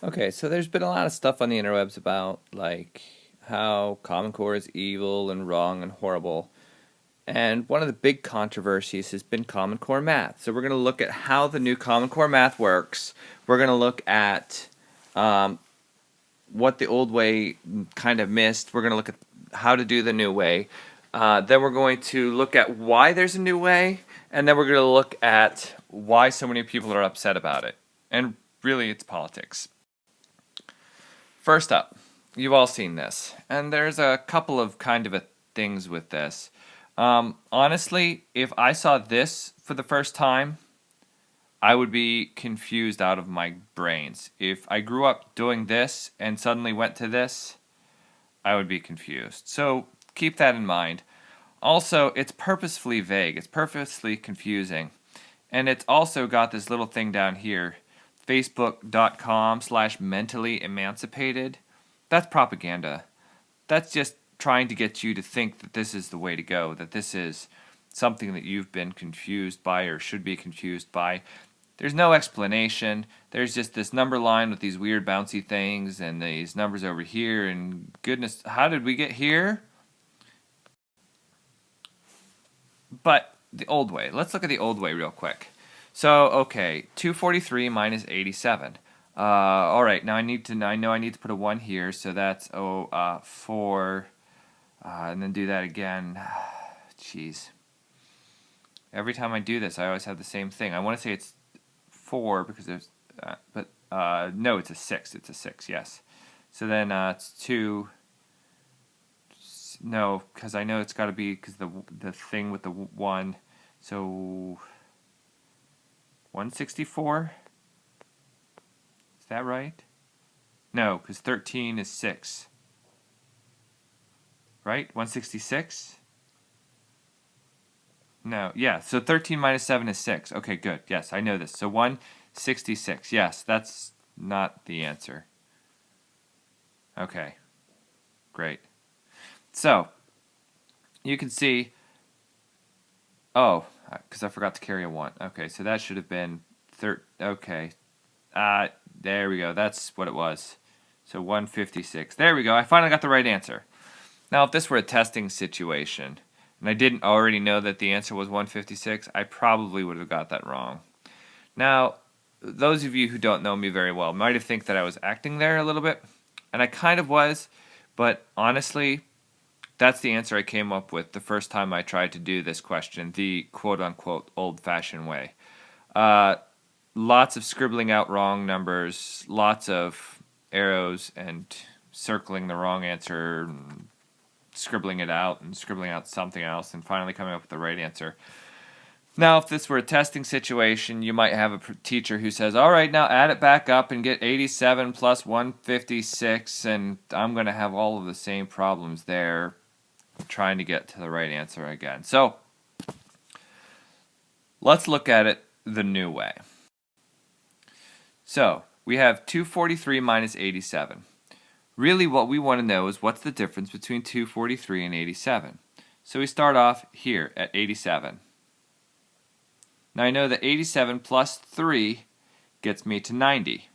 Okay, so there's been a lot of stuff on the interwebs about like how Common Core is evil and wrong and horrible. And one of the big controversies has been Common Core math. So we're going to look at how the new Common Core math works. We're going to look at what the old way kind of missed. We're going to look at how to do the new way. Then we're going to look at why there's a new way. And then we're going to look at why so many people are upset about it. And really, it's politics. First up, you've all seen this, and there's a couple of things with this. Honestly, if I saw this for the first time, I would be confused out of my brains. If I grew up doing this and suddenly went to this, I would be confused. So keep that in mind. Also, it's purposefully vague, it's purposely confusing. And it's also got this little thing down here, facebook.com/mentally emancipated. That's propaganda. That's just trying to get you to think that this is the way to go, that this is something that you've been confused by or should be confused by. There's no explanation. There's just this number line with these weird bouncy things and these numbers over here, and goodness, how did we get here? But the old way. Let's look at the old way real quick. So, okay, 243 minus 87. All right, now I know I need to put a 1 here, so that's 4, and then do that again. Jeez. Every time I do this, I always have the same thing. I want to say it's 4 because there's, but no, it's a 6. It's a 6, yes. So then it's 2. No, because I know it's got to be because the thing with the 1. So 164. Is that right? No, because 13 is 6. Right? 166? No, yeah, so 13 minus 7 is 6. Okay, good. Yes, I know this. So 166. Yes, that's not the answer. Okay, great. So, you can see, oh, because I forgot to carry a 1. Okay, so that should have been, okay. There we go. That's what it was. So 156. There we go. I finally got the right answer. Now, if this were a testing situation, and I didn't already know that the answer was 156, I probably would have got that wrong. Now, those of you who don't know me very well might have think that I was acting there a little bit, and I kind of was, but honestly, that's the answer I came up with the first time I tried to do this question, the quote-unquote old-fashioned way. Lots of scribbling out wrong numbers, lots of arrows and circling the wrong answer, and scribbling it out and scribbling out something else, and finally coming up with the right answer. Now, if this were a testing situation, you might have a teacher who says, all right, now add it back up and get 87 plus 156, and I'm going to have all of the same problems there trying to get to the right answer again. So, let's look at it the new way. So, we have 243 minus 87. Really, what we want to know is what's the difference between 243 and 87. So we start off here at 87. Now I know that 87 plus 3 gets me to 90.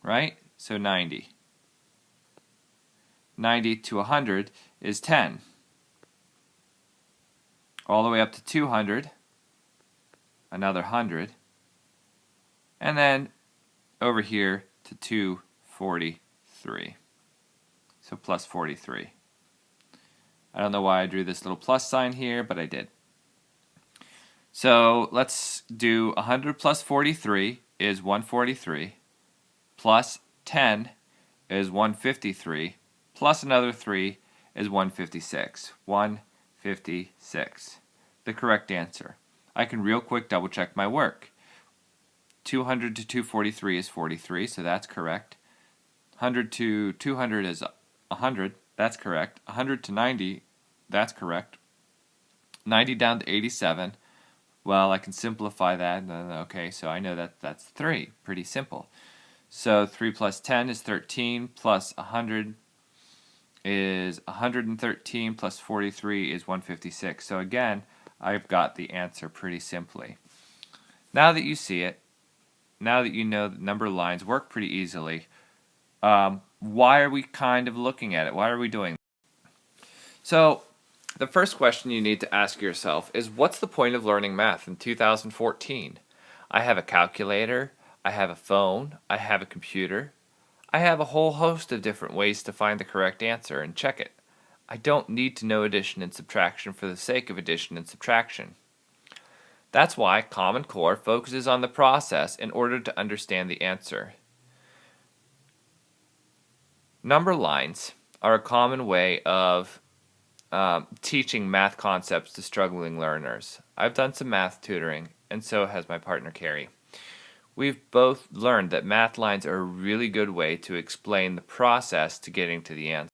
Right? So 90. 90 to 100 is 10. All the way up to 200, another 100. And then over here to 243. So plus 43. I don't know why I drew this little plus sign here, but I did. So let's do 100 plus 43 is 143, plus 10 is 153, plus another 3 is 156. 156. The correct answer. I can real quick double check my work. 200 to 243 is 43, so that's correct. 100 to 200 is 100, that's correct. 100 to 90, that's correct. 90 down to 87, well, I can simplify that. Okay, so I know that that's 3. Pretty simple. So 3 plus 10 is 13, plus 100 is 113, plus 43 is 156. So again, I've got the answer pretty simply. Now that you see it, now that you know that number lines work pretty easily, why are we kind of looking at it? Why are we doing that? So, the first question you need to ask yourself is, what's the point of learning math in 2014? I have a calculator, I have a phone, I have a computer. I have a whole host of different ways to find the correct answer and check it. I don't need to know addition and subtraction for the sake of addition and subtraction. That's why Common Core focuses on the process in order to understand the answer. Number lines are a common way of teaching math concepts to struggling learners. I've done some math tutoring, and so has my partner Carrie. We've both learned that math lines are a really good way to explain the process to getting to the answer.